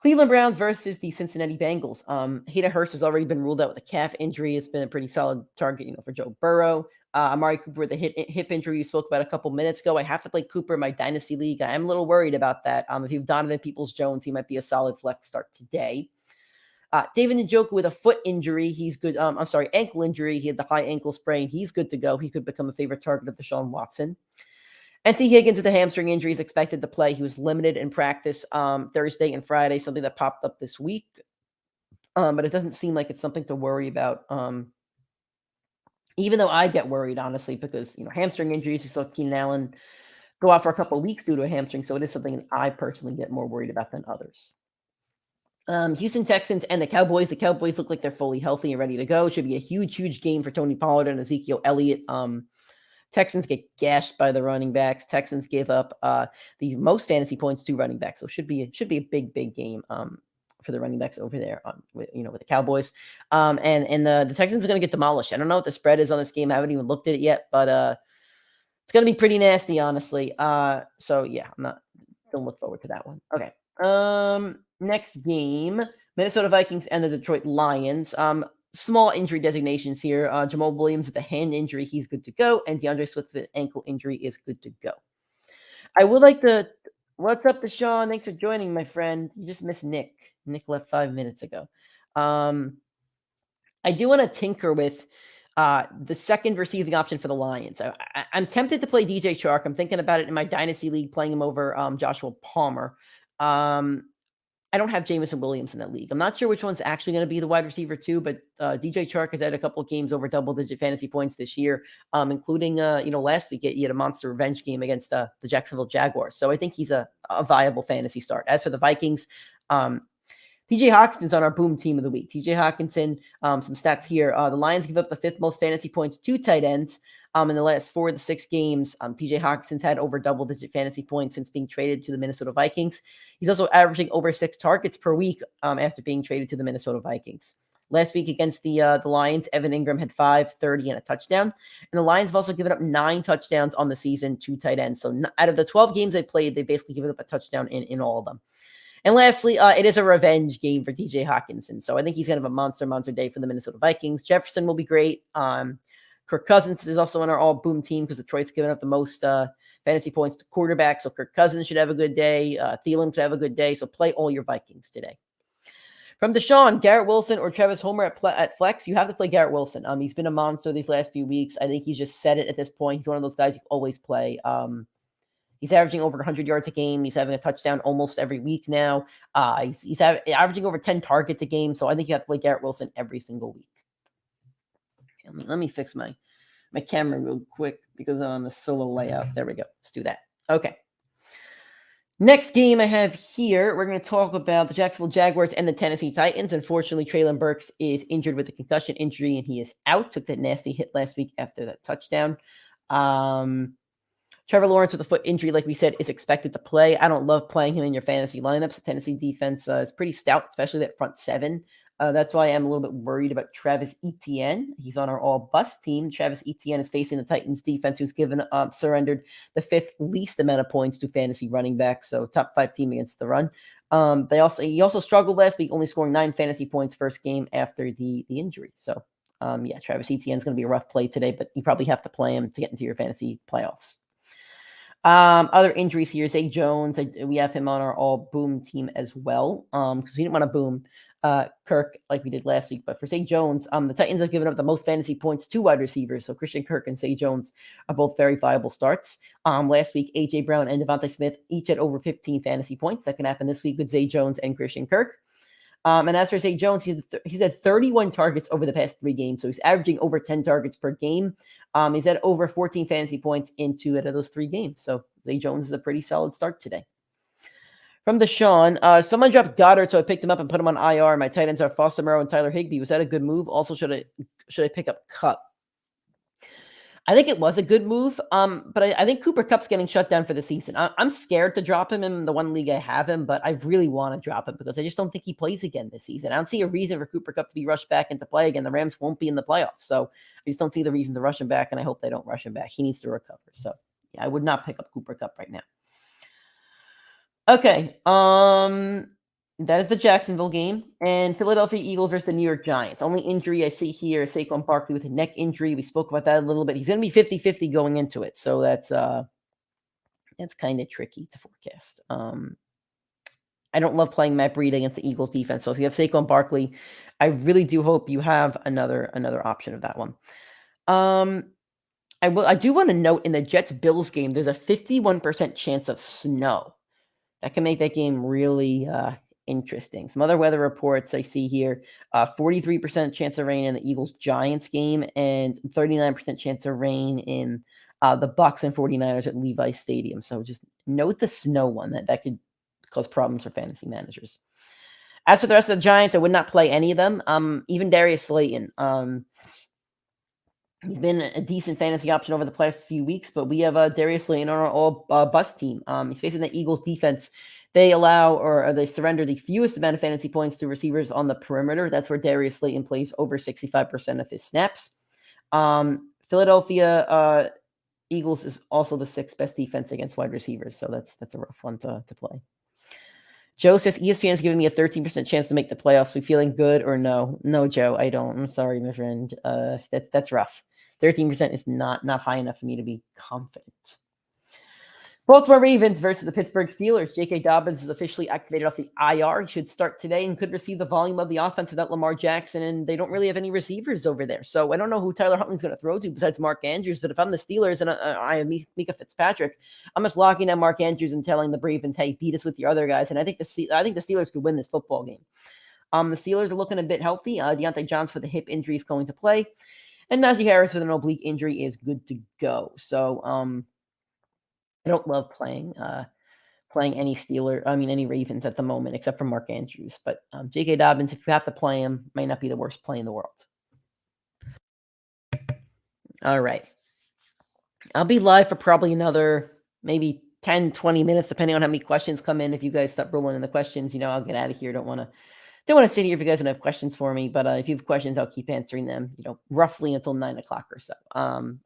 [SPEAKER 2] Cleveland Browns versus the Cincinnati Bengals. Hayden Hurst has already been ruled out with a calf injury. It's been a pretty solid target, for Joe Burrow. Amari Cooper with a hip injury you spoke about a couple minutes ago. I have to play Cooper in my Dynasty League. I am a little worried about that. If you have Donovan Peoples-Jones, he might be a solid flex start today. David Njoku with a foot injury. He's good. Ankle injury. He had the high ankle sprain. He's good to go. He could become a favorite target of Deshaun Watson. And T. Higgins with a hamstring injury is expected to play. He was limited in practice Thursday and Friday, something that popped up this week. But it doesn't seem like it's something to worry about. Even though I get worried, honestly, because, hamstring injuries, you saw Keenan Allen go out for a couple of weeks due to a hamstring. So it is something that I personally get more worried about than others. Houston Texans and the Cowboys. The Cowboys look like they're fully healthy and ready to go. Should be a huge game for Tony Pollard and Ezekiel Elliott. Texans get gashed by the running backs. Texans give up the most fantasy points to running backs. So should be a big game for the running backs over there with the Cowboys. And the Texans are going to get demolished. I don't know what the spread is on this game. I haven't even looked at it yet, but it's going to be pretty nasty, honestly. So yeah, don't look forward to that one. Okay. Next game, Minnesota Vikings and the Detroit Lions. Small injury designations here. Jamal Williams with a hand injury, he's good to go. And DeAndre Swift with an ankle injury is good to go. I would like to... What's up, Deshaun? Thanks for joining, my friend. You just missed Nick. Nick left 5 minutes ago. I do want to tinker with the second receiving option for the Lions. I'm tempted to play DJ Chark. I'm thinking about it in my Dynasty League, playing him over Joshua Palmer. I don't have Jameson Williams in that league. I'm not sure which one's actually going to be the wide receiver too, but DJ Chark has had a couple of games over double-digit fantasy points this year, including, last week he had a monster revenge game against the Jacksonville Jaguars. So I think he's a viable fantasy start. As for the Vikings, TJ Hawkinson's on our boom team of the week. TJ Hawkinson, some stats here. The Lions give up the 5th most fantasy points to tight ends. In the last 4 of the 6 games, TJ Hawkinson's had over double-digit fantasy points since being traded to the Minnesota Vikings. He's also averaging over 6 targets per week after being traded to the Minnesota Vikings. Last week against the Lions, Evan Ingram had 5, 30, and a touchdown. And the Lions have also given up 9 touchdowns on the season to tight ends. So out of the 12 games they played, they basically given up a touchdown in all of them. And lastly, it is a revenge game for TJ Hawkinson. So I think he's going to have a monster day for the Minnesota Vikings. Jefferson will be great. Kirk Cousins is also on our all-boom team because Detroit's given up the most fantasy points to quarterbacks. So Kirk Cousins should have a good day. Thielen could have a good day. So play all your Vikings today. From Deshaun, Garrett Wilson or Travis Homer at flex, you have to play Garrett Wilson. He's been a monster these last few weeks. I think he's just set it at this point. He's one of those guys you always play. He's averaging over 100 yards a game. He's having a touchdown almost every week now. He's averaging over 10 targets a game. So I think you have to play Garrett Wilson every single week. Let me fix my my camera real quick because I'm on the solo layout. There we go. Let's do that. Okay. Next game I have here, we're going to talk about the Jacksonville Jaguars and the Tennessee Titans. Unfortunately, Treylon Burks is injured with a concussion injury, and he is out. Took that nasty hit last week after that touchdown. Trevor Lawrence with a foot injury, like we said, is expected to play. I don't love playing him in your fantasy lineups. The Tennessee defense is pretty stout, especially that front seven. That's why I'm a little bit worried about Travis Etienne. He's on our all-bust team. Travis Etienne is facing the Titans defense, who's surrendered the fifth least amount of points to fantasy running backs, so top 5 team against the run. He also struggled last week, only scoring 9 fantasy points first game after the injury. So, Travis Etienne is going to be a rough play today, but you probably have to play him to get into your fantasy playoffs. Other injuries here, Zay Jones. We have him on our all-boom team as well because we didn't want to boom Kirk like we did last week. But for Zay Jones, the Titans have given up the most fantasy points to wide receivers. So Christian Kirk and Zay Jones are both very viable starts. Last week, A.J. Brown and Devontae Smith each had over 15 fantasy points. That can happen this week with Zay Jones and Christian Kirk. And as for Zay Jones, he's had 31 targets over the past 3 games. So he's averaging over 10 targets per game. He's had over 14 fantasy points in 2 out of those 3 games. So Zay Jones is a pretty solid start today. From Deshaun, someone dropped Goddard, so I picked him up and put him on IR. My tight ends are Foster Moreau and Tyler Higbee. Was that a good move? Also, should I pick up Kupp? I think it was a good move, but I think Cooper Kupp's getting shut down for the season. I'm scared to drop him in the one league I have him, but I really want to drop him because I just don't think he plays again this season. I don't see a reason for Cooper Kupp to be rushed back into play again. The Rams won't be in the playoffs, so I just don't see the reason to rush him back, and I hope they don't rush him back. He needs to recover. So, I would not pick up Cooper Kupp right now. Okay, that is the Jacksonville game, and Philadelphia Eagles versus the New York Giants. Only injury I see here is Saquon Barkley with a neck injury. We spoke about that a little bit. He's going to be 50-50 going into it, so that's kind of tricky to forecast. I don't love playing Matt Breida against the Eagles defense, so if you have Saquon Barkley, I really do hope you have another option of that one. I do want to note in the Jets-Bills game, there's a 51% chance of snow. That can make that game really interesting. Some other weather reports I see here, 43% chance of rain in the Eagles-Giants game and 39% chance of rain in the Bucs and 49ers at Levi's Stadium. So just note the snow one. That could cause problems for fantasy managers. As for the rest of the Giants, I would not play any of them. Even Darius Slayton. He's been a decent fantasy option over the past few weeks, but we have Darius Slayton on our all-bust team. He's facing the Eagles defense. They allow or they surrender the fewest amount of fantasy points to receivers on the perimeter. That's where Darius Slayton plays over 65% of his snaps. Philadelphia Eagles is also the 6th best defense against wide receivers, so that's a rough one to play. Joe says ESPN is giving me a 13% chance to make the playoffs. We feeling good or no? No, Joe, I don't. I'm sorry, my friend. That's rough. 13% is not high enough for me to be confident. Baltimore Ravens versus the Pittsburgh Steelers. J.K. Dobbins is officially activated off the IR. He should start today and could receive the volume of the offense without Lamar Jackson, and they don't really have any receivers over there. So I don't know who Tyler Huntley's going to throw to besides Mark Andrews, but if I'm the Steelers and I have Mika Fitzpatrick, I'm just locking down Mark Andrews and telling the Ravens, hey, beat us with your other guys, and I think the Steelers could win this football game. The Steelers are looking a bit healthy. Deontay Johnson with a hip injury is going to play. And Najee Harris with an oblique injury is good to go. So I don't love playing any Ravens at the moment, except for Mark Andrews. But J.K. Dobbins, if you have to play him, might not be the worst play in the world. All right. I'll be live for probably another maybe 10, 20 minutes, depending on how many questions come in. If you guys stop rolling in the questions, I'll get out of here. Don't want to sit here if you guys don't have questions for me, but if you have questions, I'll keep answering them, roughly until 9 o'clock or so.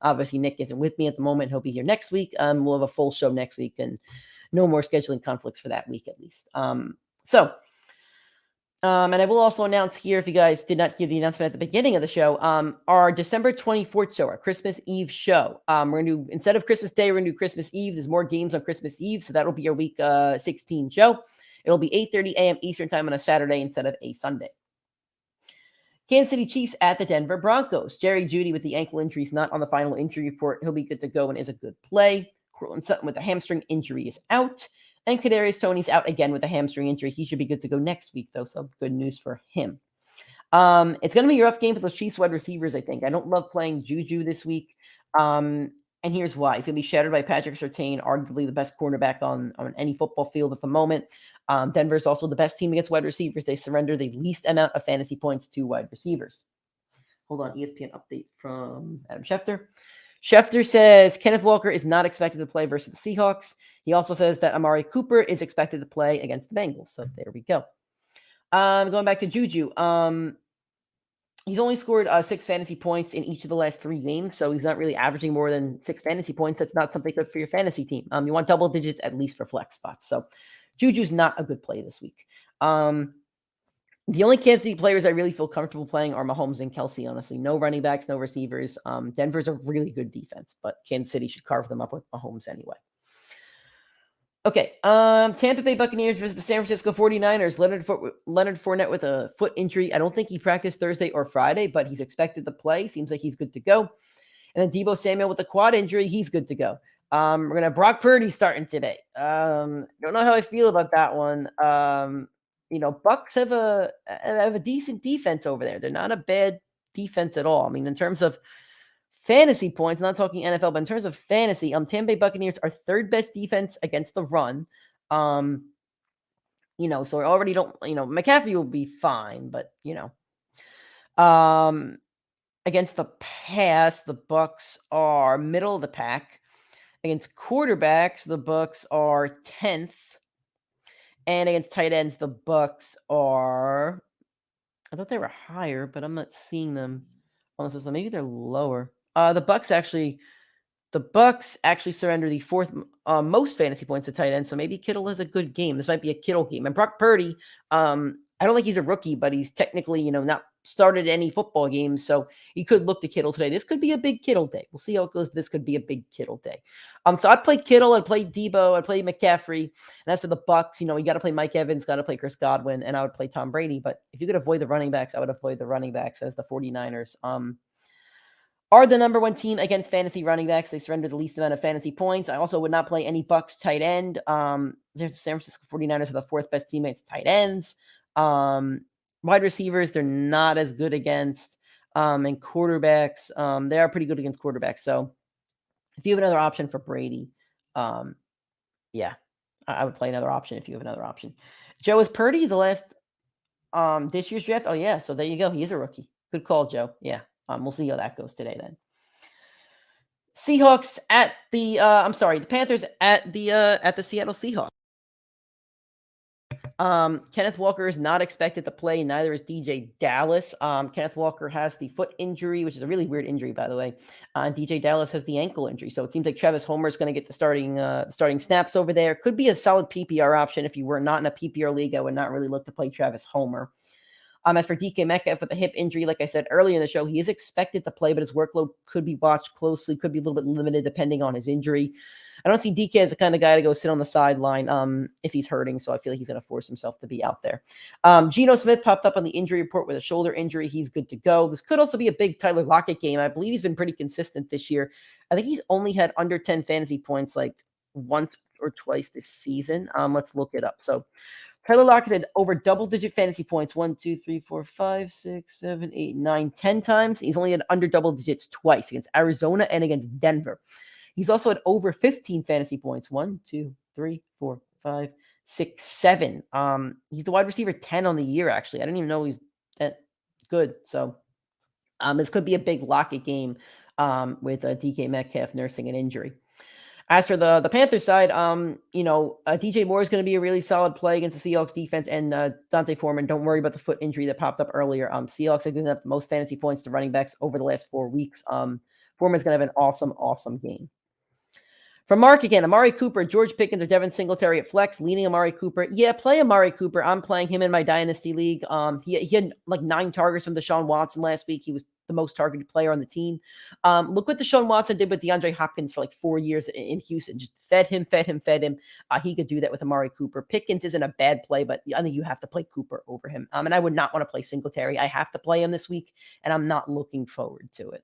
[SPEAKER 2] Obviously, Nick isn't with me at the moment. He'll be here next week. We'll have a full show next week and no more scheduling conflicts for that week at least. And I will also announce here, if you guys did not hear the announcement at the beginning of the show, our December 24th show, our Christmas Eve show. We're going to do, instead of Christmas Day, we're going to do Christmas Eve. There's more games on Christmas Eve, so that'll be our week 16 show. It'll be 8:30 a.m. Eastern time on a Saturday instead of a Sunday. Kansas City Chiefs at the Denver Broncos. Jerry Jeudy with the ankle injury is not on the final injury report. He'll be good to go and is a good play. Courtland Sutton with a hamstring injury is out. And Kadarius Toney's out again with a hamstring injury. He should be good to go next week, though, so good news for him. It's going to be a rough game for those Chiefs wide receivers, I think. I don't love playing Juju this week. And here's why. He's going to be shadowed by Patrick Surtain, arguably the best cornerback on any football field at the moment. Denver's also the best team against wide receivers. They surrender the least amount of fantasy points to wide receivers. Hold on, ESPN update from Adam Schefter. Schefter says Kenneth Walker is not expected to play versus the Seahawks. He also says that Amari Cooper is expected to play against the Bengals. So there we go. Going back to Juju. He's only scored 6 fantasy points in each of the last 3 games, so he's not really averaging more than 6 fantasy points. That's not something good for your fantasy team. You want double digits at least for flex spots. So Juju's not a good play this week. The only Kansas City players I really feel comfortable playing are Mahomes and Kelsey, honestly. No running backs, no receivers. Denver's a really good defense, but Kansas City should carve them up with Mahomes anyway. Okay, Tampa Bay Buccaneers versus the San Francisco 49ers. Leonard Fournette with a foot injury. I don't think he practiced Thursday or Friday, but he's expected to play. Seems like he's good to go. And then Deebo Samuel with a quad injury. He's good to go. We're going to have Brock Purdy starting today. Don't know how I feel about that one. Bucs have a decent defense over there. They're not a bad defense at all. I mean, in terms of fantasy points, not talking NFL, but in terms of fantasy, Tampa Bay Buccaneers are 3rd best defense against the run. So I already don't, McCaffrey will be fine, but against the pass, the Bucs are middle of the pack. Against quarterbacks, the Bucs are 10th. And against tight ends, the Bucs are, I thought they were higher, but I'm not seeing them on the system. Maybe they're lower. The Bucs actually surrender the 4th most fantasy points to tight end. So maybe Kittle has a good game. This might be a Kittle game. And Brock Purdy, I don't think he's a rookie, but he's technically, not started any football games. So he could look to Kittle today. This could be a big Kittle day. We'll see how it goes. But this could be a big Kittle day. So I'd play Kittle. I'd play Debo. I'd play McCaffrey. And as for the Bucs, you got to play Mike Evans, got to play Chris Godwin, and I would play Tom Brady. But if you could avoid the running backs, I would avoid the running backs, as the 49ers are the number 1 team against fantasy running backs. They surrender the least amount of fantasy points. I also would not play any Bucs tight end. The San Francisco 49ers are the 4th best team against tight ends. Wide receivers, they're not as good against. And quarterbacks, they are pretty good against quarterbacks. So if you have another option for Brady, I would play another option if you have another option. Joe, is Purdy the last this year's draft? Oh, yeah. So there you go. He is a rookie. Good call, Joe. Yeah. We'll see how that goes today then. Seahawks at the Panthers at the Seattle Seahawks. Kenneth Walker is not expected to play. Neither is DJ Dallas. Kenneth Walker has the foot injury, which is a really weird injury, by the way. And DJ Dallas has the ankle injury. So it seems like Travis Homer is going to get the starting snaps over there. Could be a solid PPR option. If you were not in a PPR league, I would not really look to play Travis Homer. As for DK Metcalf with a hip injury, like I said earlier in the show, he is expected to play, but his workload could be watched closely, could be a little bit limited depending on his injury. I don't see DK as the kind of guy to go sit on the sideline if he's hurting, so I feel like he's going to force himself to be out there. Geno Smith popped up on the injury report with a shoulder injury. He's good to go. This could also be a big Tyler Lockett game. I believe he's been pretty consistent this year. I think he's only had under 10 fantasy points like once or twice this season. Let's look it up. So Tyler Lockett had over double-digit fantasy points 1, 2, 3, 4, 5, 6, 7, 8, 9, 10 times. He's only had under double digits twice against Arizona and against Denver. He's also had over 15 fantasy points 1, 2, 3, 4, 5, 6, 7. He's the wide receiver 10 on the year, actually. I didn't even know he's that good. So this could be a big Lockett game with DK Metcalf nursing an injury. As for the Panthers side, DJ Moore is going to be a really solid play against the Seahawks defense, and Dante Foreman. Don't worry about the foot injury that popped up earlier. Seahawks have given up the most fantasy points to running backs over the last 4 weeks. Foreman's going to have an awesome game. From Mark again, Amari Cooper, George Pickens, or Devin Singletary at flex, leaning Amari Cooper. Yeah, play Amari Cooper. I'm playing him in my Dynasty League. He had like 9 targets from Deshaun Watson last week. He was the most targeted player on the team. Look what Deshaun Watson did with DeAndre Hopkins for like 4 years in Houston. Just fed him. He could do that with Amari Cooper. Pickens isn't a bad play, but I think you have to play Cooper over him. And I would not want to play Singletary. I have to play him this week, and I'm not looking forward to it.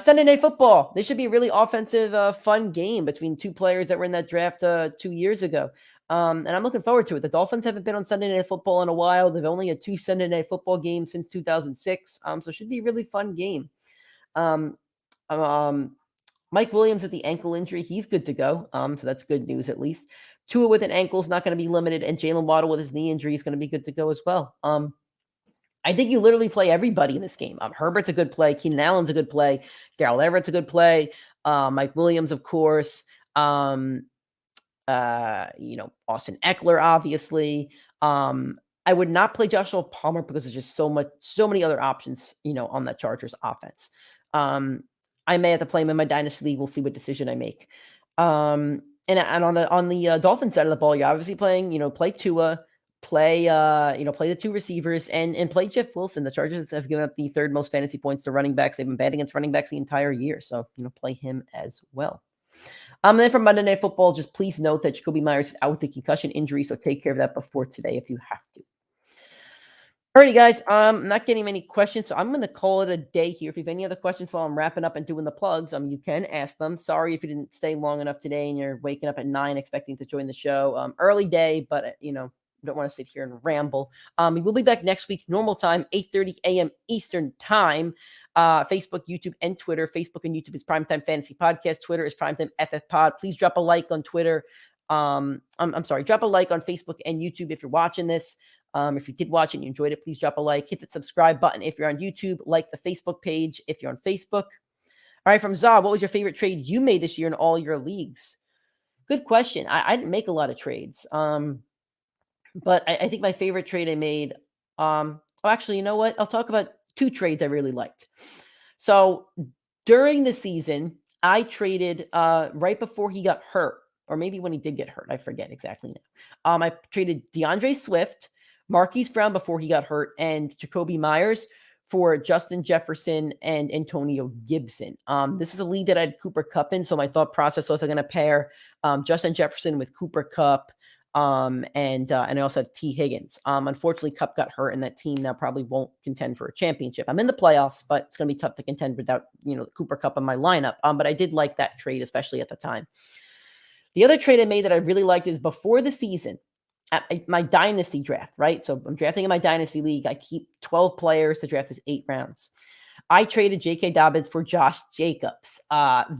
[SPEAKER 2] Sunday Night Football. This should be a really offensive, fun game between 2 players that were in that draft 2 years ago. And I'm looking forward to it. The Dolphins haven't been on Sunday Night Football in a while. They've only had 2 Sunday Night Football games since 2006. So it should be a really fun game. Mike Williams with the ankle injury, he's good to go. So that's good news at least. Tua with an ankle is not going to be limited, and Jalen Waddle with his knee injury is going to be good to go as well. I think you literally play everybody in this game. Herbert's a good play. Keenan Allen's a good play. Darrell Everett's a good play. Mike Williams, of course. Austin Eckler, obviously. I would not play Joshua Palmer because there's just so many other options, on that Chargers offense. I may have to play him in my dynasty league. We'll see what decision I make. And on the Dolphins side of the ball, you're obviously playing, play Tua, play the two receivers and play Jeff Wilson. The Chargers have given up the third most fantasy points to running backs. They've been bad against running backs the entire year. So, play him as well. Then from Monday Night Football, just please note that Jacoby Myers is out with the concussion injury. So take care of that before today if you have to. Alrighty, guys. I'm not getting many questions, so I'm going to call it a day here. If you have any other questions while I'm wrapping up and doing the plugs, you can ask them. Sorry if you didn't stay long enough today and you're waking up at 9 expecting to join the show. Early day, but don't want to sit here and ramble. We will be back next week, normal time, 8:30 a.m. Eastern time. Facebook, YouTube, and Twitter. Facebook and YouTube is Primetime Fantasy Podcast. Twitter is PrimeTimeFFPod. Please drop a like on Twitter. I'm sorry, drop a like on Facebook and YouTube if you're watching this. If you did watch it and you enjoyed it, please drop a like. Hit the subscribe button if you're on YouTube. Like the Facebook page if you're on Facebook. All right, from Zah, what was your favorite trade you made this year in all your leagues? Good question. I didn't make a lot of trades. But I think my favorite trade I made, actually, you know what? I'll talk about 2 trades I really liked. So during the season, I traded right before he got hurt, or maybe when he did get hurt. I forget exactly now. I traded DeAndre Swift, Marquise Brown before he got hurt, and Jacoby Myers for Justin Jefferson and Antonio Gibson. This is a league that I had Cooper Kupp in, so my thought process was I'm going to pair Justin Jefferson with Cooper Kupp. And I also have T. Higgins. Unfortunately, Kupp got hurt, and that team now probably won't contend for a championship. I'm in the playoffs, but it's going to be tough to contend without Cooper Kupp in my lineup. But I did like that trade, especially at the time. The other trade I made that I really liked is before the season, at my dynasty draft, right? So I'm drafting in my dynasty league. I keep 12 players to draft as 8 rounds. I traded J.K. Dobbins for Josh Jacobs.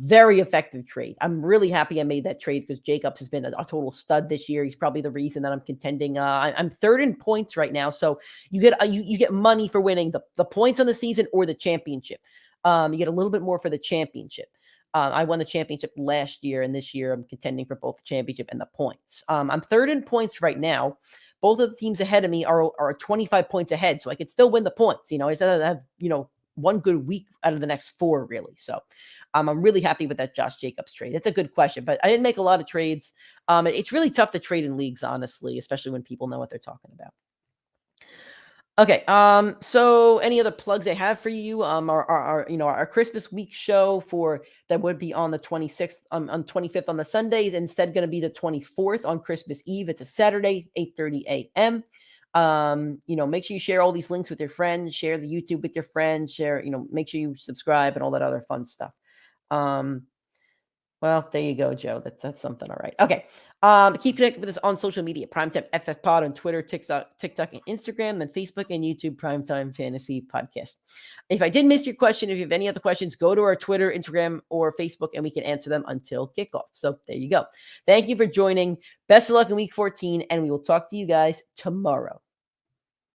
[SPEAKER 2] Very effective trade. I'm really happy I made that trade because Jacobs has been a total stud this year. He's probably the reason that I'm contending. I'm 3rd in points right now, so you get you get money for winning the points on the season or the championship. You get a little bit more for the championship. I won the championship last year, and this year I'm contending for both the championship and the points. I'm 3rd in points right now. Both of the teams ahead of me are 25 points ahead, so I could still win the points. I just have one good week out of the next 4, really. So I'm really happy with that Josh Jacobs trade. It's a good question, but I didn't make a lot of trades. It's really tough to trade in leagues, honestly, especially when people know what they're talking about. Okay. So any other plugs I have for you? Our Christmas week show that would be on the 26th, on 25th on the Sunday is instead going to be the 24th on Christmas Eve. It's a Saturday, 8:30 a.m. Make sure you share all these links with your friends, share the YouTube with your friends, make sure you subscribe and all that other fun stuff. Well, there you go, Joe. That's something. All right. Okay. Keep connected with us on social media. PrimeTimeFFPod on Twitter, TikTok, and Instagram, then Facebook and YouTube, Primetime Fantasy Podcast. If I did miss your question, if you have any other questions, go to our Twitter, Instagram, or Facebook, and we can answer them until kickoff. So there you go. Thank you for joining. Best of luck in week 14, and we will talk to you guys tomorrow.